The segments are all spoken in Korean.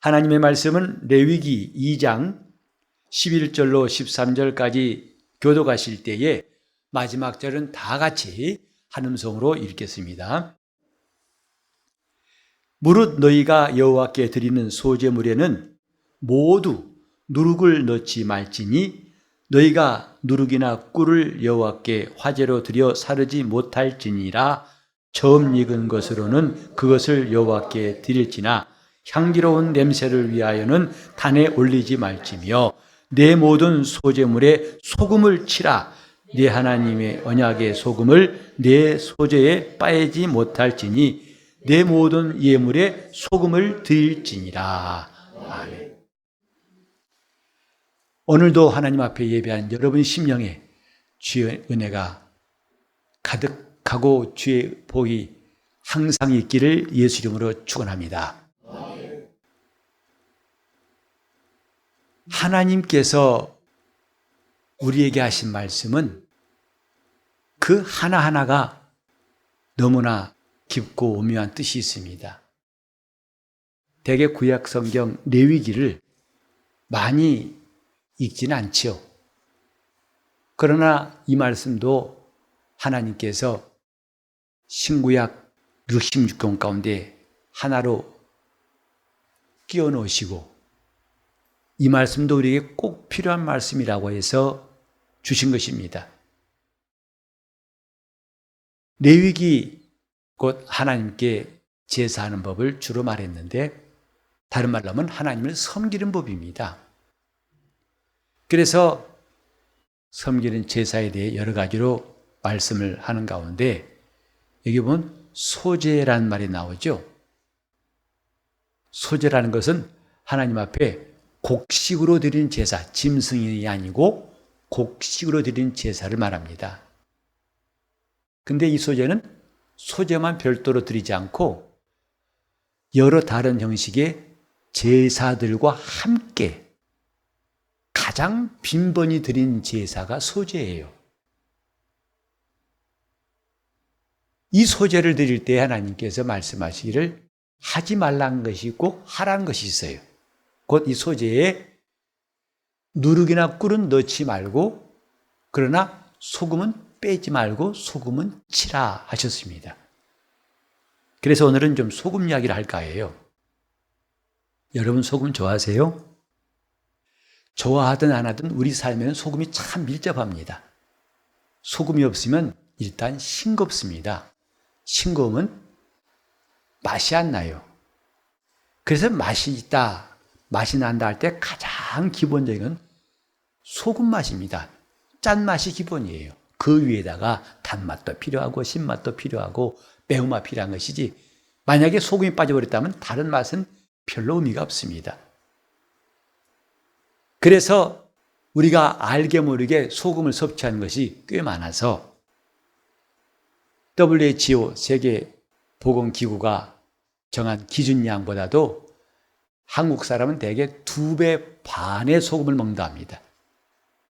하나님의 말씀은 레위기 2장 11절로 13절까지 교독하실 때에 마지막 절은 다 같이 한음성으로 읽겠습니다. 무릇 너희가 여호와께 드리는 소제물에는 모두 누룩을 넣지 말지니 너희가 누룩이나 꿀을 여호와께 화제로 드려 사르지 못할지니라. 처음 익은 것으로는 그것을 여호와께 드릴지나 향기로운 냄새를 위하여는 단에 올리지 말지며 내 모든 소제물에 소금을 치라. 네 하나님의 언약의 소금을 내 소제에 빠이지 못할지니 내 모든 예물에 소금을 드릴지니라. 아멘. 오늘도 하나님 앞에 예배한 여러분 심령에 주의 은혜가 가득하고 주의 복이 항상 있기를 예수 이름으로 축원합니다. 하나님께서 우리에게 하신 말씀은 그 하나하나가 너무나 깊고 오묘한 뜻이 있습니다. 대개 구약 성경 레위기를 많이 읽지는 않지요. 그러나 이 말씀도 하나님께서 신구약 66권 가운데 하나로 끼워 넣으시고 이 말씀도 우리에게 꼭 필요한 말씀이라고 해서 주신 것입니다. 레위기 곧 하나님께 제사하는 법을 주로 말했는데 다른 말로 하면 하나님을 섬기는 법입니다. 그래서 섬기는 제사에 대해 여러 가지로 말씀을 하는 가운데 여기 보면 소제라는 말이 나오죠. 소제라는 것은 하나님 앞에 곡식으로 드린 제사, 짐승이 아니고 곡식으로 드린 제사를 말합니다. 근데 이 소제는 소제만 별도로 드리지 않고 여러 다른 형식의 제사들과 함께 가장 빈번히 드린 제사가 소제예요. 이 소제를 드릴 때 하나님께서 말씀하시기를 하지 말라는 것이 있고 하라는 것이 있어요. 곧 이 소제에 누룩이나 꿀은 넣지 말고 그러나 소금은 빼지 말고 소금은 치라 하셨습니다. 그래서 오늘은 좀 소금 이야기를 할까 해요. 여러분 소금 좋아하세요? 좋아하든 안 하든 우리 삶에는 소금이 참 밀접합니다. 소금이 없으면 일단 싱겁습니다. 싱거우면 맛이 안 나요. 그래서 맛이 있다, 맛이 난다 할 때 가장 기본적인 건 소금 맛입니다. 짠맛이 기본이에요. 그 위에다가 단맛도 필요하고 신맛도 필요하고 매운맛 필요한 것이지 만약에 소금이 빠져버렸다면 다른 맛은 별로 의미가 없습니다. 그래서 우리가 알게 모르게 소금을 섭취하는 것이 꽤 많아서 WHO 세계보건기구가 정한 기준량보다도 한국 사람은 대개 2배 반의 소금을 먹는다 합니다.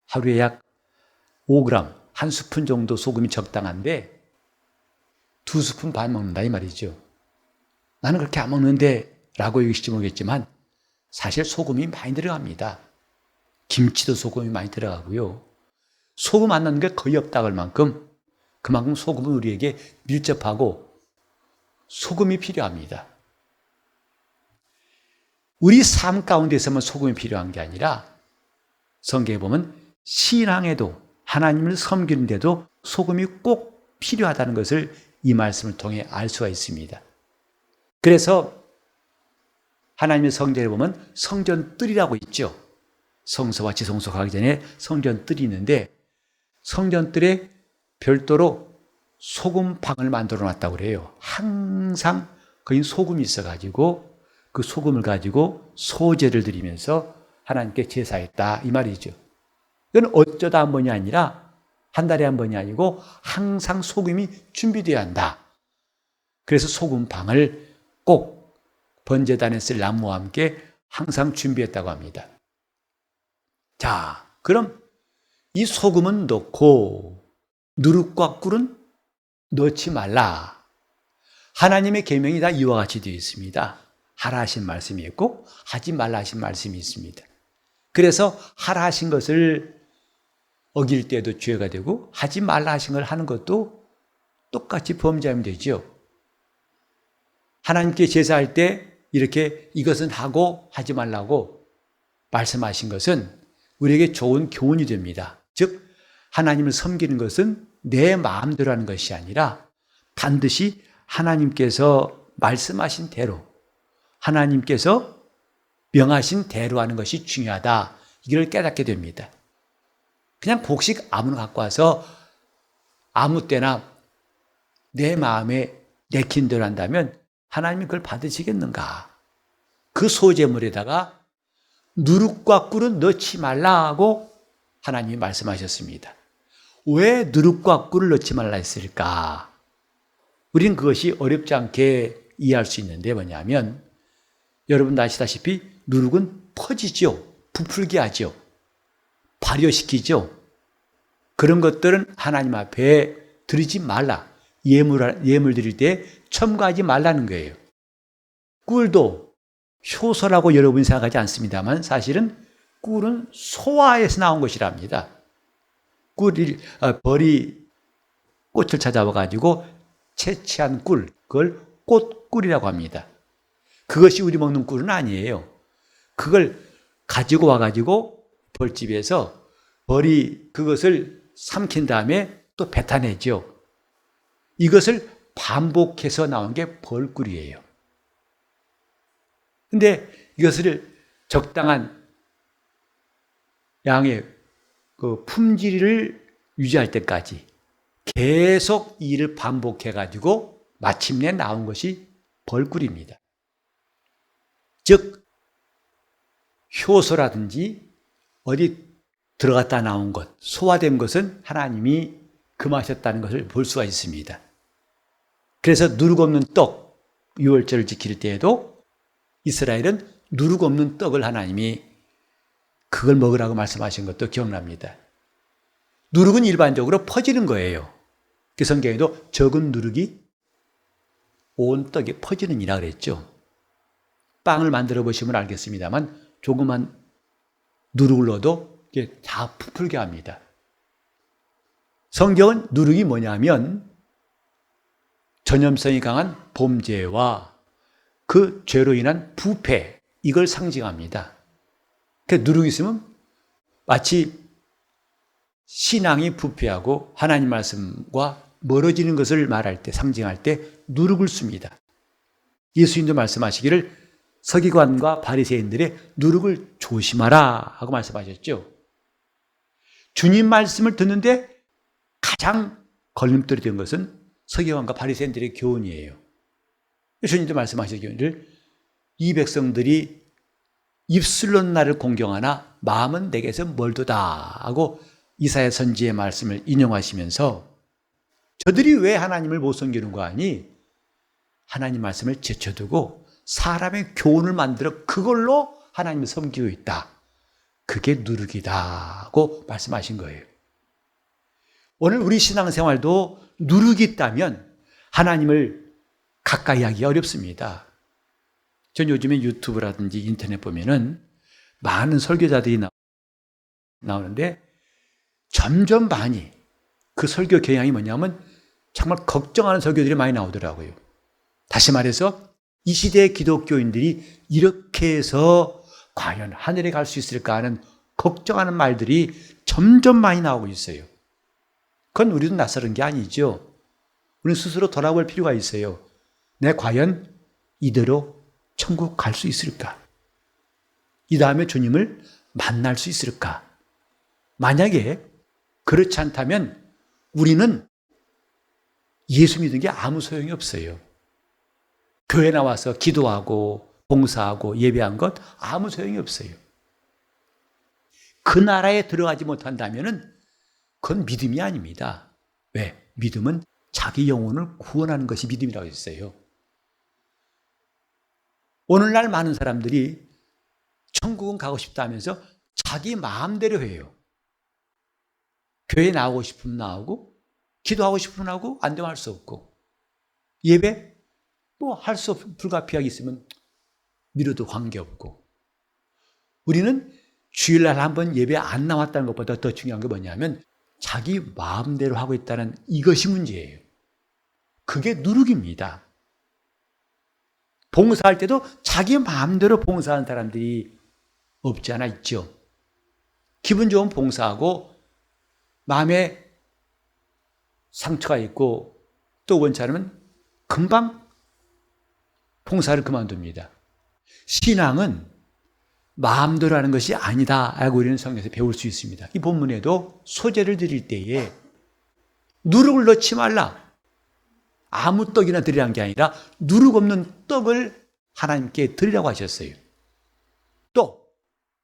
하루에 약 5g, 한 스푼 정도 소금이 적당한데 2스푼 반 먹는다 이 말이죠. 나는 그렇게 안 먹는데 라고 여기실지 모르겠지만 사실 소금이 많이 들어갑니다. 김치도 소금이 많이 들어가고요. 소금 안 넣는 게 거의 없다 할 만큼 그만큼 소금은 우리에게 밀접하고 소금이 필요합니다. 우리 삶 가운데서만 소금이 필요한 게 아니라 성경에 보면 신앙에도 하나님을 섬기는데도 소금이 꼭 필요하다는 것을 이 말씀을 통해 알 수가 있습니다. 그래서 하나님의 성전에 보면 성전뜰이라고 있죠. 성소와 지성소 가기 전에 성전뜰이 있는데 성전뜰에 별도로 소금방을 만들어 놨다고 그래요. 항상 거기 소금이 있어가지고 그 소금을 가지고 소제를 드리면서 하나님께 제사했다 이 말이죠. 이건 어쩌다 한 번이 아니라 한 달에 한 번이 아니고 항상 소금이 준비되어야 한다. 그래서 소금방을 꼭 번제단에 쓸 나무와 함께 항상 준비했다고 합니다. 자, 그럼 이 소금은 넣고 누룩과 꿀은 넣지 말라. 하나님의 계명이 다 이와 같이 되어 있습니다. 하라 하신 말씀이 있고 하지 말라 하신 말씀이 있습니다. 그래서 하라 하신 것을 어길 때도 죄가 되고 하지 말라 하신 걸 하는 것도 똑같이 범죄하면 되죠. 하나님께 제사할 때 이렇게 이것은 하고 하지 말라고 말씀하신 것은 우리에게 좋은 교훈이 됩니다. 즉 하나님을 섬기는 것은 내 마음대로 하는 것이 아니라 반드시 하나님께서 말씀하신 대로, 하나님께서 명하신 대로 하는 것이 중요하다. 이걸 깨닫게 됩니다. 그냥 곡식 아무나 갖고 와서 아무 때나 내 마음에 내킨 대로 한다면 하나님이 그걸 받으시겠는가? 그 소재물에다가 누룩과 꿀은 넣지 말라고 하나님이 말씀하셨습니다. 왜 누룩과 꿀을 넣지 말라 했을까? 우리는 그것이 어렵지 않게 이해할 수 있는데 뭐냐면 여러분 아시다시피 누룩은 퍼지죠. 부풀게 하죠. 발효시키죠. 그런 것들은 하나님 앞에 드리지 말라. 예물 드릴 때 첨가하지 말라는 거예요. 꿀도 효소라고 여러분이 생각하지 않습니다만 사실은 꿀은 소화에서 나온 것이랍니다. 벌이 꽃을 찾아와가지고 채취한 꿀, 그걸 꽃꿀이라고 합니다. 그것이 우리 먹는 꿀은 아니에요. 그걸 가지고 와가지고 벌집에서 벌이 그것을 삼킨 다음에 또 뱉어내죠. 이것을 반복해서 나온 게 벌꿀이에요. 근데 이것을 적당한 양의 그 품질을 유지할 때까지 계속 이 일을 반복해가지고 마침내 나온 것이 벌꿀입니다. 즉, 효소라든지 어디 들어갔다 나온 것, 소화된 것은 하나님이 금하셨다는 것을 볼 수가 있습니다. 그래서 누룩 없는 떡, 유월절을 지킬 때에도 이스라엘은 누룩 없는 떡을 하나님이 그걸 먹으라고 말씀하신 것도 기억납니다. 누룩은 일반적으로 퍼지는 거예요. 그 성경에도 적은 누룩이 온 떡에 퍼지는 이라 그랬죠. 빵을 만들어 보시면 알겠습니다만 조그만 누룩을 넣어도 이게 다 부풀게 합니다. 성경은 누룩이 뭐냐면 전염성이 강한 범죄와 그 죄로 인한 부패, 이걸 상징합니다. 그 누룩이 있으면 마치 신앙이 부패하고 하나님 말씀과 멀어지는 것을 말할 때, 상징할 때 누룩을 씁니다. 예수님도 말씀하시기를 서기관과 바리새인들의 누룩을 조심하라 하고 말씀하셨죠. 주님 말씀을 듣는데 가장 걸림돌이 된 것은 서기관과 바리새인들의 교훈이에요. 주님도 말씀하시기를 이 백성들이 입술로는 나를 공경하나 마음은 내게서 멀도다 하고 이사야 선지의 말씀을 인용하시면서 저들이 왜 하나님을 못 섬기는 거 아니? 하나님 말씀을 제쳐두고 사람의 교훈을 만들어 그걸로 하나님을 섬기고 있다. 그게 누룩이다 하고 말씀하신 거예요. 오늘 우리 신앙생활도 누룩이 있다면 하나님을 가까이 하기 어렵습니다. 전 요즘에 유튜브라든지 인터넷 보면은 많은 설교자들이 나오는데 점점 많이 그 설교 경향이 뭐냐면 정말 걱정하는 설교들이 많이 나오더라고요. 다시 말해서 이 시대의 기독교인들이 이렇게 해서 과연 하늘에 갈 수 있을까 하는 걱정하는 말들이 점점 많이 나오고 있어요. 그건 우리도 낯설은 게 아니죠. 우리는 스스로 돌아볼 필요가 있어요. 내 과연 이대로 천국 갈 수 있을까? 이 다음에 주님을 만날 수 있을까? 만약에 그렇지 않다면 우리는 예수 믿는 게 아무 소용이 없어요. 교회 나와서 기도하고 봉사하고 예배한 것 아무 소용이 없어요. 그 나라에 들어가지 못한다면 그건 믿음이 아닙니다. 왜? 믿음은 자기 영혼을 구원하는 것이 믿음이라고 했어요. 오늘날 많은 사람들이 천국은 가고 싶다 하면서 자기 마음대로 해요. 교회 나오고 싶으면 나오고 기도하고 싶으면 하고 안 되면 할 수 없고 예배 뭐 할 수 없고 불가피하게 있으면 미뤄도 관계없고, 우리는 주일날 한번 예배 안 나왔다는 것보다 더 중요한 게 뭐냐면 자기 마음대로 하고 있다는 이것이 문제예요. 그게 누룩입니다. 봉사할 때도 자기 마음대로 봉사하는 사람들이 없지 않아 있죠. 기분 좋은 봉사하고 마음에 상처가 있고 또 원치 않으면 금방 봉사를 그만둡니다. 신앙은 마음대로 하는 것이 아니다 라고 우리는 성경에서 배울 수 있습니다. 이 본문에도 소제를 드릴 때에 누룩을 넣지 말라. 아무 떡이나 드리라는 게 아니라 누룩 없는 떡을 하나님께 드리라고 하셨어요. 또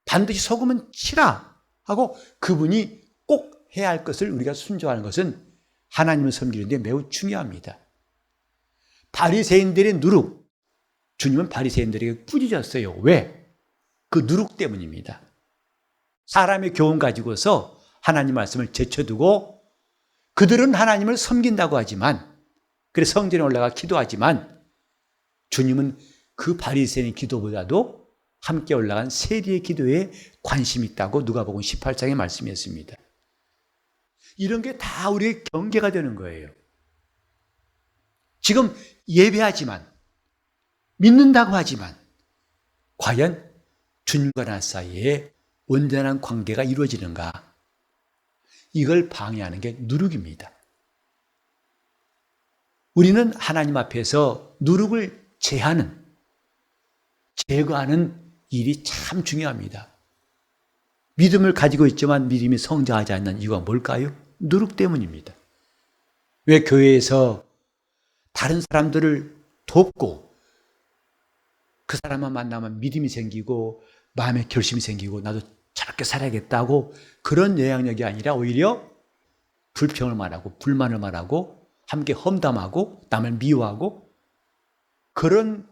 반드시 소금은 치라 하고 그분이 꼭 해야 할 것을 우리가 순종하는 것은 하나님을 섬기는데 매우 중요합니다. 바리새인들의 누룩, 주님은 바리새인들에게 꾸짖었어요. 왜? 그 누룩 때문입니다. 사람의 교훈 가지고서 하나님 말씀을 제쳐두고 그들은 하나님을 섬긴다고 하지만, 그래서 성전에 올라가 기도하지만 주님은 그 바리새인의 기도보다도 함께 올라간 세리의 기도에 관심이 있다고 누가복음 18장에 말씀했습니다. 이런 게 다 우리의 경계가 되는 거예요. 지금 예배하지만, 믿는다고 하지만 과연 주님과 나 사이에 온전한 관계가 이루어지는가? 이걸 방해하는 게 누룩입니다. 우리는 하나님 앞에서 누룩을 제거하는 일이 참 중요합니다. 믿음을 가지고 있지만 믿음이 성장하지 않는 이유가 뭘까요? 누룩 때문입니다. 왜 교회에서 다른 사람들을 돕고 그 사람만 만나면 믿음이 생기고 마음에 결심이 생기고 나도 저렇게 살아야겠다고 그런 영향력이 아니라 오히려 불평을 말하고 불만을 말하고 함께 험담하고 남을 미워하고 그런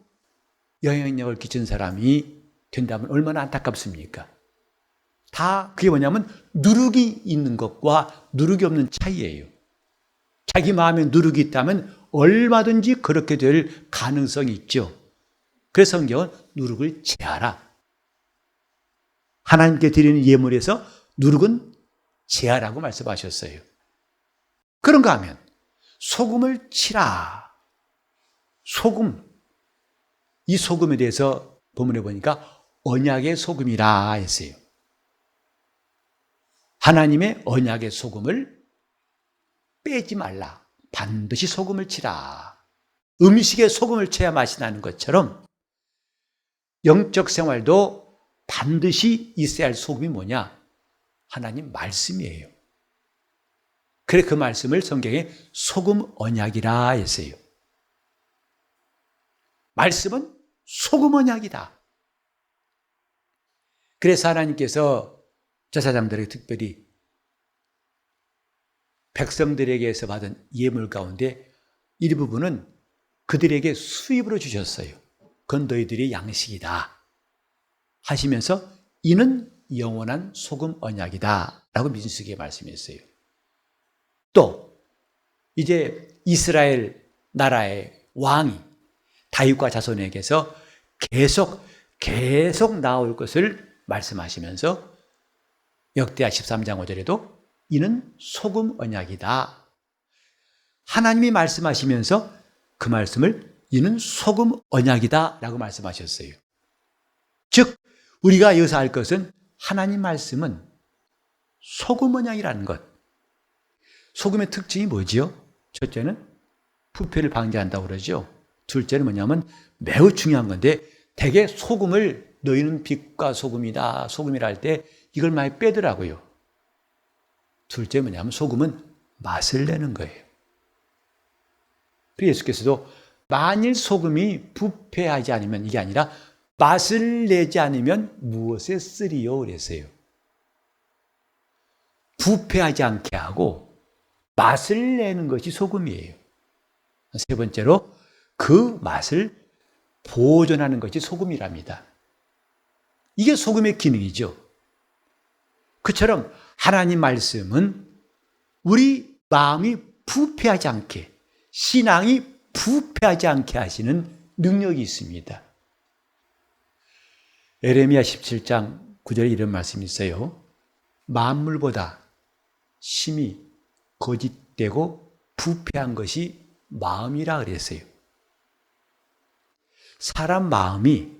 영향력을 끼친 사람이 된다면 얼마나 안타깝습니까? 다 그게 뭐냐면 누룩이 있는 것과 누룩이 없는 차이예요. 자기 마음에 누룩이 있다면 얼마든지 그렇게 될 가능성이 있죠. 그래서 성경은 누룩을 제하라. 하나님께 드리는 예물에서 누룩은 제하라고 말씀하셨어요. 그런가 하면 소금을 치라. 소금. 이 소금에 대해서 본문에 보니까 언약의 소금이라 했어요. 하나님의 언약의 소금을 빼지 말라. 반드시 소금을 치라. 음식에 소금을 쳐야 맛이 나는 것처럼 영적 생활도 반드시 있어야 할 소금이 뭐냐? 하나님 말씀이에요. 그래 그 말씀을 성경에 소금 언약이라 했어요. 말씀은 소금 언약이다. 그래서 하나님께서 제사장들에게 특별히 백성들에게서 받은 예물 가운데 일부분은 그들에게 수입으로 주셨어요. 그건 너희들의 양식이다 하시면서 이는 영원한 소금 언약이다 라고 민수기에 말씀했어요. 또 이제 이스라엘 나라의 왕이 다윗과 자손에게서 계속 나올 것을 말씀하시면서 역대하 13장 5절에도 이는 소금 언약이다. 하나님이 말씀하시면서 그 말씀을 이는 소금 언약이다 라고 말씀하셨어요. 즉 우리가 여기서 알 것은 하나님 말씀은 소금 언약이라는 것. 소금의 특징이 뭐지요? 첫째는 부패를 방지한다고 그러죠. 둘째는 뭐냐면 매우 중요한 건데 대개 소금을 너희는 빛과 소금이다, 소금이라 할 때 이걸 많이 빼더라고요. 둘째 뭐냐면 소금은 맛을 내는 거예요. 그래서 예수께서도 만일 소금이 부패하지 않으면 이게 아니라 맛을 내지 않으면 무엇에 쓰리요? 그랬어요. 부패하지 않게 하고 맛을 내는 것이 소금이에요. 세 번째로 그 맛을 보존하는 것이 소금이랍니다. 이게 소금의 기능이죠. 그처럼 하나님 말씀은 우리 마음이 부패하지 않게, 신앙이 부패하지 않게 하시는 능력이 있습니다. 에레미야 17장 9절에 이런 말씀이 있어요. 만물보다 심히 거짓되고 부패한 것이 마음이라 그랬어요. 사람 마음이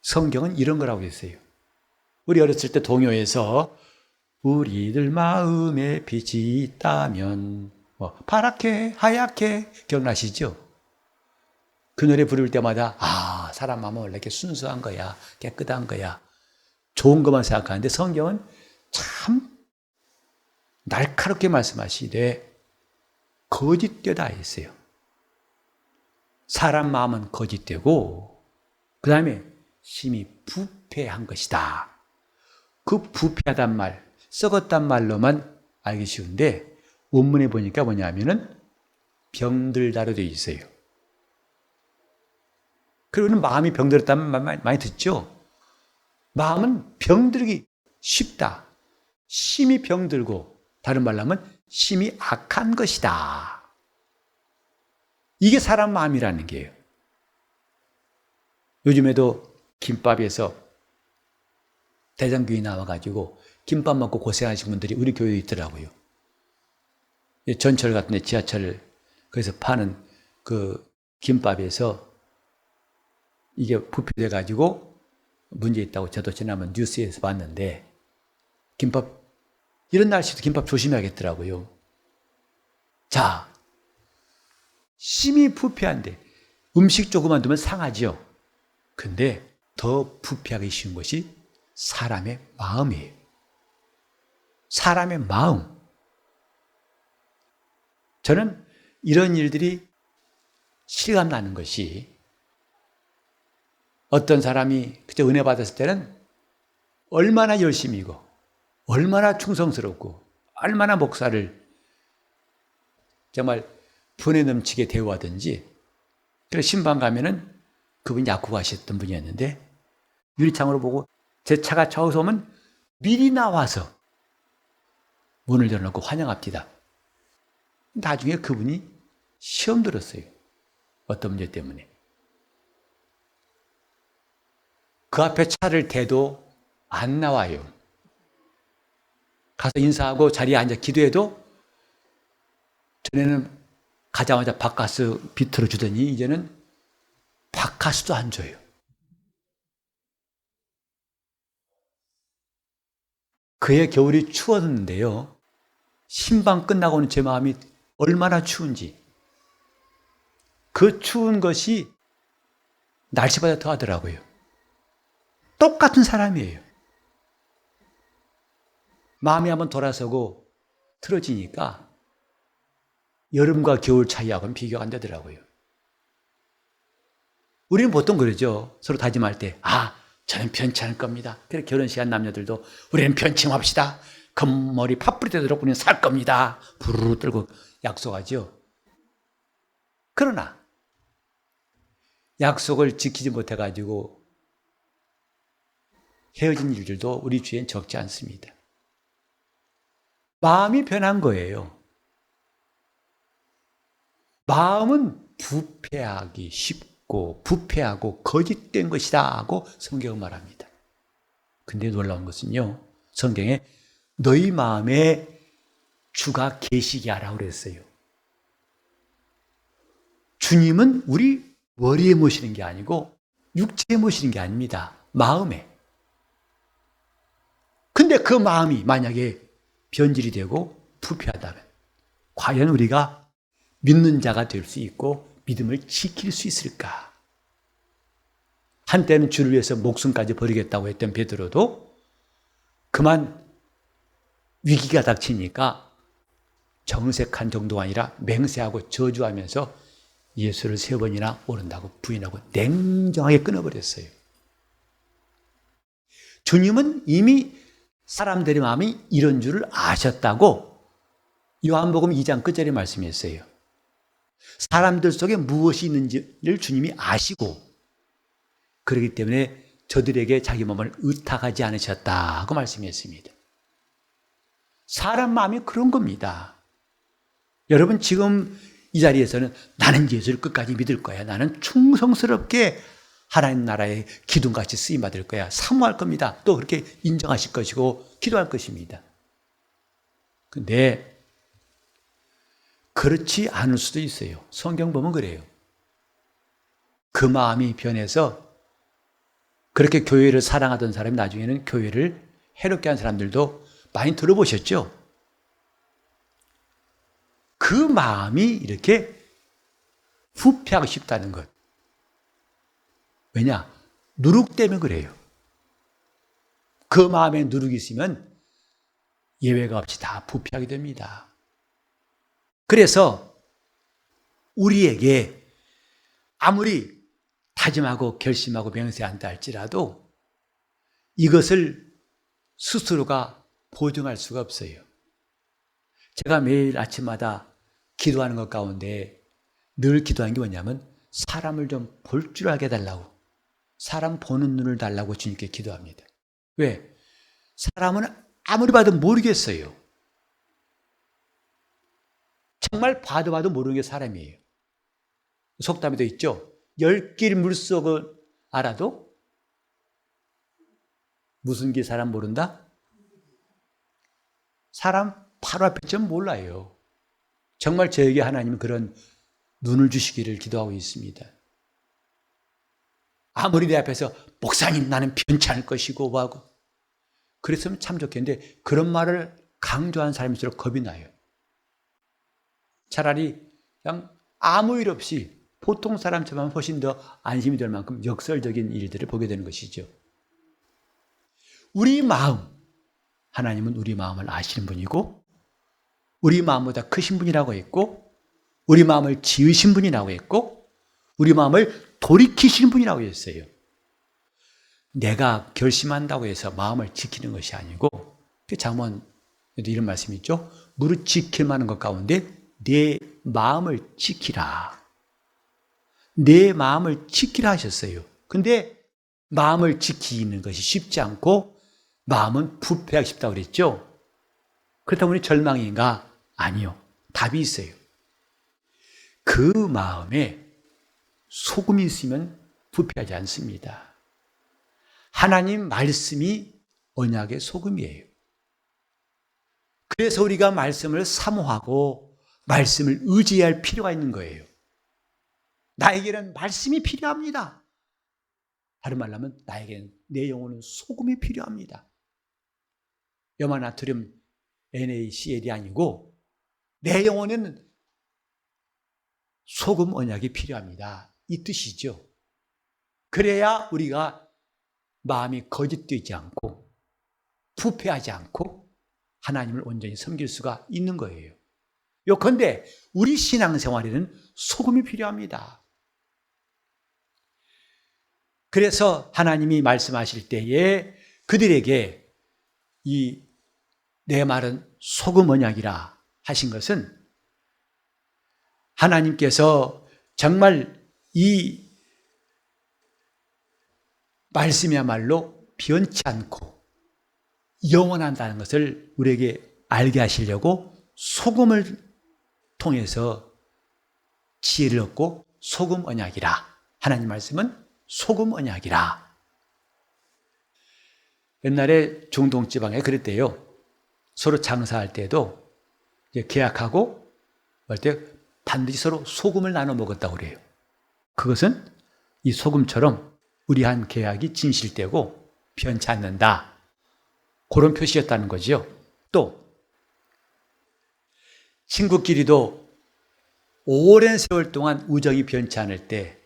성경은 이런 거라고 했어요. 우리 어렸을 때 동요에서 우리들 마음에 빛이 있다면 파랗게 하얗게 기억나시죠? 그 노래 부를 때마다 사람 마음은 원래 이렇게 순수한 거야, 깨끗한 거야, 좋은 것만 생각하는데 성경은 참 날카롭게 말씀하시되 거짓되다 했어요. 사람 마음은 거짓되고 그 다음에 심히 부패한 것이다. 그 부패하단 말, 썩었단 말로만 알기 쉬운데 원문에 보니까 뭐냐면은 병들다로 되어 있어요. 그리고는 마음이 병들었다는 말 많이 듣죠? 마음은 병들기 쉽다. 심히 병들고 다른 말로 하면 심히 악한 것이다. 이게 사람 마음이라는 게예요. 요즘에도 김밥에서 대장균이 나와가지고 김밥 먹고 고생하시는 분들이 우리 교회에 있더라고요. 전철 같은 데 지하철 거기서 파는 그 김밥에서 이게 부패돼가지고 문제 있다고 저도 지난번 뉴스에서 봤는데 김밥 이런 날씨도 김밥 조심해야겠더라고요. 자, 심히 부패한데 음식 조금만 두면 상하죠. 근데 더 부패하기 쉬운 것이 사람의 마음이에요. 사람의 마음. 저는 이런 일들이 실감 나는 것이 어떤 사람이 그때 은혜 받았을 때는 얼마나 열심히고 얼마나 충성스럽고 얼마나 목사를 정말 분에 넘치게 대우하든지 그래서 신방 가면은 그분이 약국 하셨던 분이었는데 유리창으로 보고 제 차가 저기서 오면 미리 나와서 문을 열어놓고 환영합니다. 나중에 그분이 시험 들었어요. 어떤 문제 때문에. 그 앞에 차를 대도 안 나와요. 가서 인사하고 자리에 앉아 기도해도 전에는 가자마자 바카스 비틀어 주더니 이제는 바카스도 안 줘요. 그해 겨울이 추웠는데요. 신방 끝나고는 제 마음이 얼마나 추운지. 그 추운 것이 날씨보다 더 하더라고요. 똑같은 사람이에요. 마음이 한번 돌아서고 틀어지니까 여름과 겨울 차이하고는 비교가 안 되더라고요. 우리는 보통 그러죠. 서로 다짐할 때, 저는 편치 않을 겁니다. 그래 결혼식한 남녀들도 우리는 편침합시다. 금머리 팥뿌리 되도록 우리는 살 겁니다. 부르르 떨고 약속하죠. 그러나 약속을 지키지 못해가지고 헤어진 일들도 우리 주위엔 적지 않습니다. 마음이 변한 거예요. 마음은 부패하기 쉽고 부패하고 거짓된 것이다 하고 성경은 말합니다. 근데 놀라운 것은요. 성경에 너희 마음에 주가 계시게 하라고 그랬어요. 주님은 우리 머리에 모시는 게 아니고 육체에 모시는 게 아닙니다. 마음에. 근데 그 마음이 만약에 변질이 되고 부패하다면 과연 우리가 믿는 자가 될 수 있고 믿음을 지킬 수 있을까? 한때는 주를 위해서 목숨까지 버리겠다고 했던 베드로도 그만 위기가 닥치니까 정색한 정도가 아니라 맹세하고 저주하면서 예수를 3번이나 오른다고 부인하고 냉정하게 끊어버렸어요. 주님은 이미 사람들의 마음이 이런 줄을 아셨다고 요한복음 2장 끝절에 말씀했어요. 사람들 속에 무엇이 있는지를 주님이 아시고 그렇기 때문에 저들에게 자기 몸을 의탁하지 않으셨다고 말씀했습니다. 사람 마음이 그런 겁니다. 여러분 지금 이 자리에서는 나는 예수를 끝까지 믿을 거야. 나는 충성스럽게 하나님 나라의 기둥같이 쓰임받을 거야. 사모할 겁니다. 또 그렇게 인정하실 것이고 기도할 것입니다. 근데 그렇지 않을 수도 있어요. 성경 보면 그래요. 그 마음이 변해서 그렇게 교회를 사랑하던 사람이 나중에는 교회를 해롭게 한 사람들도 많이 들어보셨죠? 그 마음이 이렇게 후퇴하고 싶다는 것. 왜냐? 누룩 때문에 그래요. 그 마음에 누룩이 있으면 예외가 없이 다 부패하게 됩니다. 그래서 우리에게 아무리 다짐하고 결심하고 맹세한다 할지라도 이것을 스스로가 보증할 수가 없어요. 제가 매일 아침마다 기도하는 것 가운데 늘 기도하는 게 뭐냐면 사람을 좀 볼 줄 알게 해달라고, 사람 보는 눈을 달라고 주님께 기도합니다. 왜? 사람은 아무리 봐도 모르겠어요. 정말 봐도 모르는 게 사람이에요. 속담에도 있죠. 10길 물속을 알아도 무슨 길 사람 모른다? 사람 바로 앞에 좀 몰라요. 정말 저에게 하나님은 그런 눈을 주시기를 기도하고 있습니다. 아무리 내 앞에서 목사님 나는 변치 않을 것이고 뭐하고 그랬으면 참 좋겠는데 그런 말을 강조한 사람일수록 겁이 나요. 차라리 그냥 아무 일 없이 보통 사람처럼 훨씬 더 안심이 될 만큼 역설적인 일들을 보게 되는 것이죠. 우리 마음, 하나님은 우리 마음을 아시는 분이고 우리 마음보다 크신 분이라고 했고 우리 마음을 지으신 분이라고 했고 우리 마음을 돌이키시는 분이라고 했어요. 내가 결심한다고 해서 마음을 지키는 것이 아니고 잠언에도 이런 말씀이 있죠. 무릇 지킬 만한 것 가운데 내 마음을 지키라. 내 마음을 지키라 하셨어요. 근데 마음을 지키는 것이 쉽지 않고 마음은 부패하기 쉽다고 그랬죠. 그렇다 보니 절망인가? 아니요. 답이 있어요. 그 마음에 소금이 있으면 부패하지 않습니다. 하나님 말씀이 언약의 소금이에요. 그래서 우리가 말씀을 사모하고 말씀을 의지할 필요가 있는 거예요. 나에게는 말씀이 필요합니다. 다른 말로 하면 나에게는 내 영혼은 소금이 필요합니다. 염화나트륨 NaCl이 아니고 내 영혼에는 소금 언약이 필요합니다. 이 뜻이죠. 그래야 우리가 마음이 거짓되지 않고 부패하지 않고 하나님을 온전히 섬길 수가 있는 거예요. 요컨대 우리 신앙생활에는 소금이 필요합니다. 그래서 하나님이 말씀하실 때에 그들에게 이 내 말은 소금 언약이라 하신 것은 하나님께서 정말 이 말씀이야말로 변치 않고 영원한다는 것을 우리에게 알게 하시려고 소금을 통해서 지혜를 얻고 소금 언약이라. 하나님 말씀은 소금 언약이라. 옛날에 중동 지방에 그랬대요. 서로 장사할 때도 계약하고 할 때 반드시 서로 소금을 나눠 먹었다고 그래요. 그것은 이 소금처럼 우리 한 계약이 진실되고 변치 않는다. 그런 표시였다는 거죠. 또 친구끼리도 오랜 세월 동안 우정이 변치 않을 때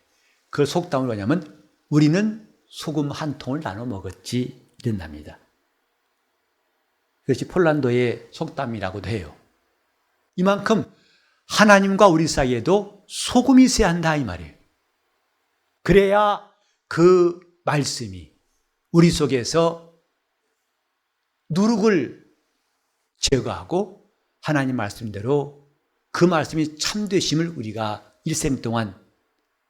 그 속담을 뭐냐면 우리는 소금 한 통을 나눠 먹었지 이런답니다. 그것이 폴란드의 속담이라고도 해요. 이만큼 하나님과 우리 사이에도 소금이 있어야 한다 이 말이에요. 그래야 그 말씀이 우리 속에서 누룩을 제거하고 하나님 말씀대로 그 말씀이 참되심을 우리가 일생 동안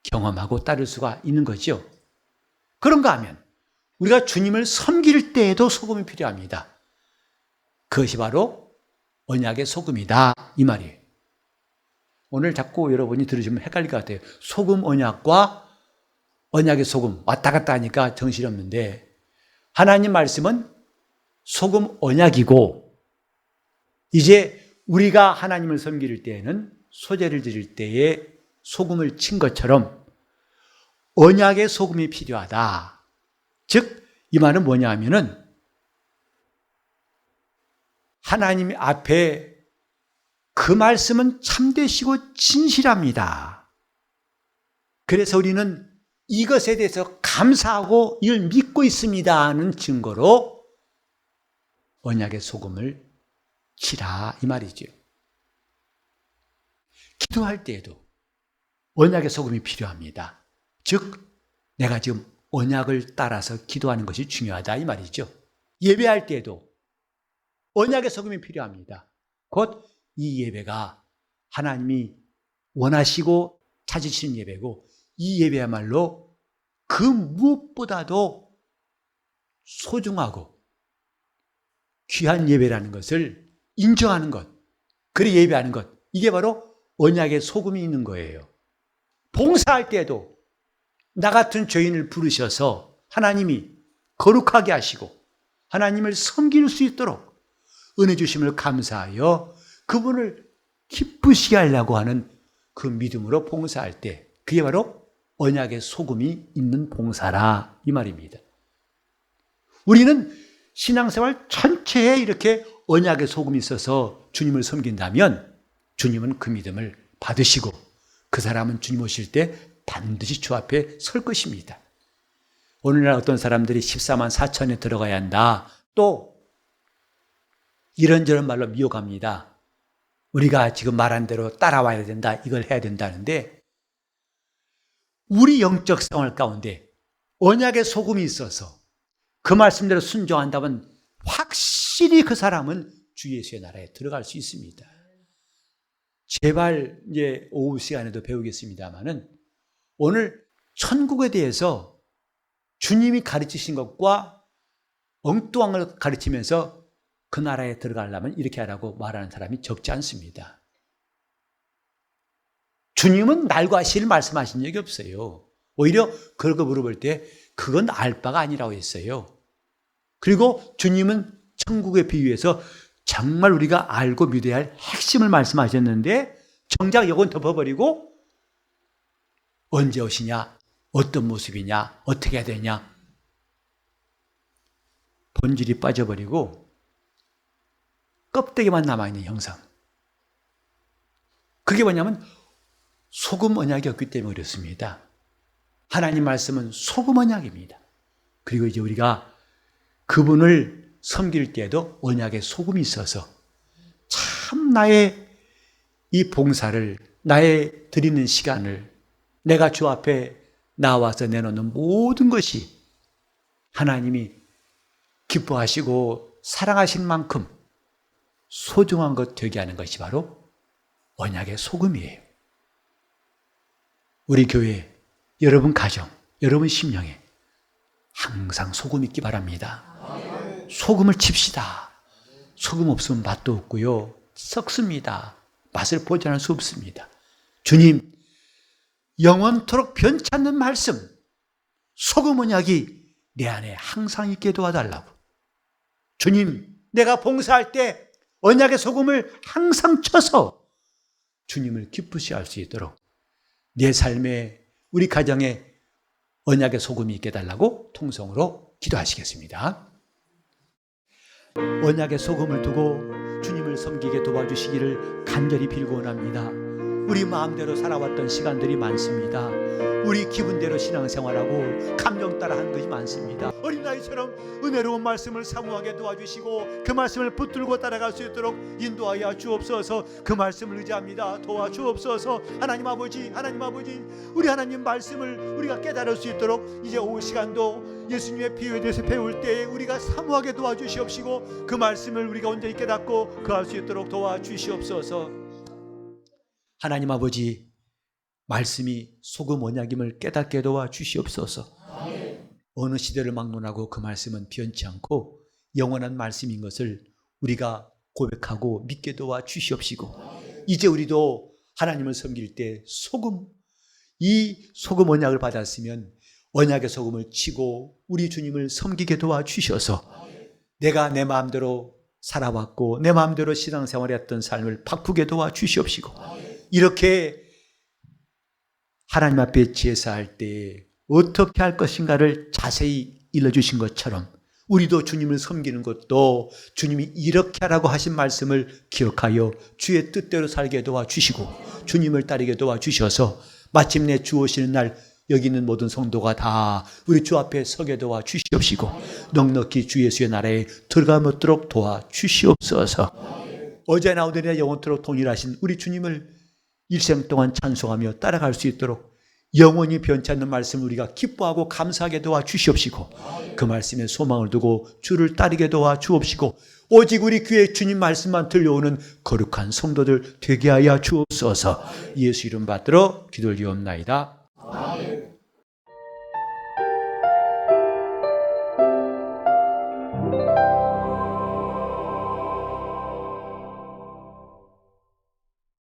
경험하고 따를 수가 있는 거죠. 그런가 하면 우리가 주님을 섬길 때에도 소금이 필요합니다. 그것이 바로 언약의 소금이다 이 말이에요. 오늘 자꾸 여러분이 들으시면 헷갈릴 것 같아요. 소금 언약과 언약의 소금 왔다 갔다 하니까 정신없는데, 하나님 말씀은 소금 언약이고, 이제 우리가 하나님을 섬길 때에는 소제를 드릴 때에 소금을 친 것처럼 언약의 소금이 필요하다. 즉, 이 말은 뭐냐 하면은 하나님 앞에 그 말씀은 참되시고 진실합니다. 그래서 우리는 이것에 대해서 감사하고 이걸 믿고 있습니다 하는 증거로 언약의 소금을 치라 이 말이죠. 기도할 때에도 언약의 소금이 필요합니다. 즉 내가 지금 언약을 따라서 기도하는 것이 중요하다 이 말이죠. 예배할 때에도 언약의 소금이 필요합니다. 곧 이 예배가 하나님이 원하시고 찾으시는 예배고, 이 예배야말로 그 무엇보다도 소중하고 귀한 예배라는 것을 인정하는 것, 그리 예배하는 것, 이게 바로 언약의 소금이 있는 거예요. 봉사할 때도 나 같은 죄인을 부르셔서 하나님이 거룩하게 하시고 하나님을 섬길 수 있도록 은혜 주심을 감사하여 그분을 기쁘시게 하려고 하는 그 믿음으로 봉사할 때, 그게 바로 언약의 소금이 있는 봉사라 이 말입니다. 우리는 신앙생활 전체에 이렇게 언약의 소금이 있어서 주님을 섬긴다면 주님은 그 믿음을 받으시고 그 사람은 주님 오실 때 반드시 주 앞에 설 것입니다. 오늘날 어떤 사람들이 14만 4천에 들어가야 한다, 또 이런저런 말로 미혹합니다. 우리가 지금 말한 대로 따라와야 된다, 이걸 해야 된다는데, 우리 영적 생활 가운데 언약의 소금이 있어서 그 말씀대로 순종한다면 확실히 그 사람은 주 예수의 나라에 들어갈 수 있습니다. 제발 이제 오후 시간에도 배우겠습니다만은, 오늘 천국에 대해서 주님이 가르치신 것과 엉뚱한 걸 가르치면서 그 나라에 들어가려면 이렇게 하라고 말하는 사람이 적지 않습니다. 주님은 날과 시를 말씀하신 적이 없어요. 오히려 그런 거 물어볼 때 그건 알 바가 아니라고 했어요. 그리고 주님은 천국에 비유해서 정말 우리가 알고 믿어야 할 핵심을 말씀하셨는데, 정작 이건 덮어버리고 언제 오시냐, 어떤 모습이냐, 어떻게 해야 되냐, 본질이 빠져버리고 껍데기만 남아있는 형상. 그게 뭐냐면 소금 언약이 없기 때문에 그렇습니다. 하나님 말씀은 소금 언약입니다. 그리고 이제 우리가 그분을 섬길 때에도 언약의 소금이 있어서 참 나의 이 봉사를, 나의 드리는 시간을, 내가 주 앞에 나와서 내놓는 모든 것이 하나님이 기뻐하시고 사랑하신 만큼 소중한 것 되게 하는 것이 바로 언약의 소금이에요. 우리 교회, 여러분 가정, 여러분 심령에 항상 소금 있기 바랍니다. 소금을 칩시다. 소금 없으면 맛도 없고요, 썩습니다. 맛을 보존할 수 없습니다. 주님, 영원토록 변치 않는 말씀, 소금 언약이 내 안에 항상 있게 도와달라고. 주님, 내가 봉사할 때 언약의 소금을 항상 쳐서 주님을 기쁘시게 할 수 있도록 내 삶에, 우리 가정에 언약의 소금이 있게 해달라고 통성으로 기도하시겠습니다. 언약의 소금을 두고 주님을 섬기게 도와주시기를 간절히 빌고 원합니다. 우리 마음대로 살아왔던 시간들이 많습니다. 우리 기분대로 신앙생활하고 감정 따라 하는 것이 많습니다. 어린아이처럼 은혜로운 말씀을 사모하게 도와주시고 그 말씀을 붙들고 따라갈 수 있도록 인도하여 주옵소서. 그 말씀을 의지합니다. 도와주옵소서. 하나님 아버지, 하나님 아버지, 우리 하나님 말씀을 우리가 깨달을 수 있도록 이제 오후 시간도 예수님의 비유에 대해서 배울 때에 우리가 사모하게 도와주시옵시고 그 말씀을 우리가 온전히 깨닫고 그할 수 있도록 도와주시옵소서. 하나님 아버지, 말씀이 소금 언약임을 깨닫게 도와주시옵소서. 어느 시대를 막론하고 그 말씀은 변치 않고 영원한 말씀인 것을 우리가 고백하고 믿게 도와주시옵시고, 이제 우리도 하나님을 섬길 때 이 소금 언약을 받았으면 언약의 소금을 치고 우리 주님을 섬기게 도와주셔서 내가 내 마음대로 살아왔고 내 마음대로 신앙생활했던 삶을 바꾸게 도와주시옵시고 이렇게 하나님 앞에 제사할 때 어떻게 할 것인가를 자세히 일러주신 것처럼 우리도 주님을 섬기는 것도 주님이 이렇게 하라고 하신 말씀을 기억하여 주의 뜻대로 살게 도와주시고 주님을 따르게 도와주셔서 마침내 주 오시는 날 여기 있는 모든 성도가 다 우리 주 앞에 서게 도와주시옵시고 넉넉히 주 예수의 나라에 들어가도록 도와주시옵소서. 어제나 오늘이나 영원토록 동일하신 우리 주님을 일생 동안 찬송하며 따라갈 수 있도록 영원히 변치 않는 말씀을 우리가 기뻐하고 감사하게 도와주시옵시고 그 말씀에 소망을 두고 주를 따르게 도와주옵시고 오직 우리 귀에 주님 말씀만 들려오는 거룩한 성도들 되게 하여 주옵소서. 예수 이름 받들어 기도를 드리옵나이다.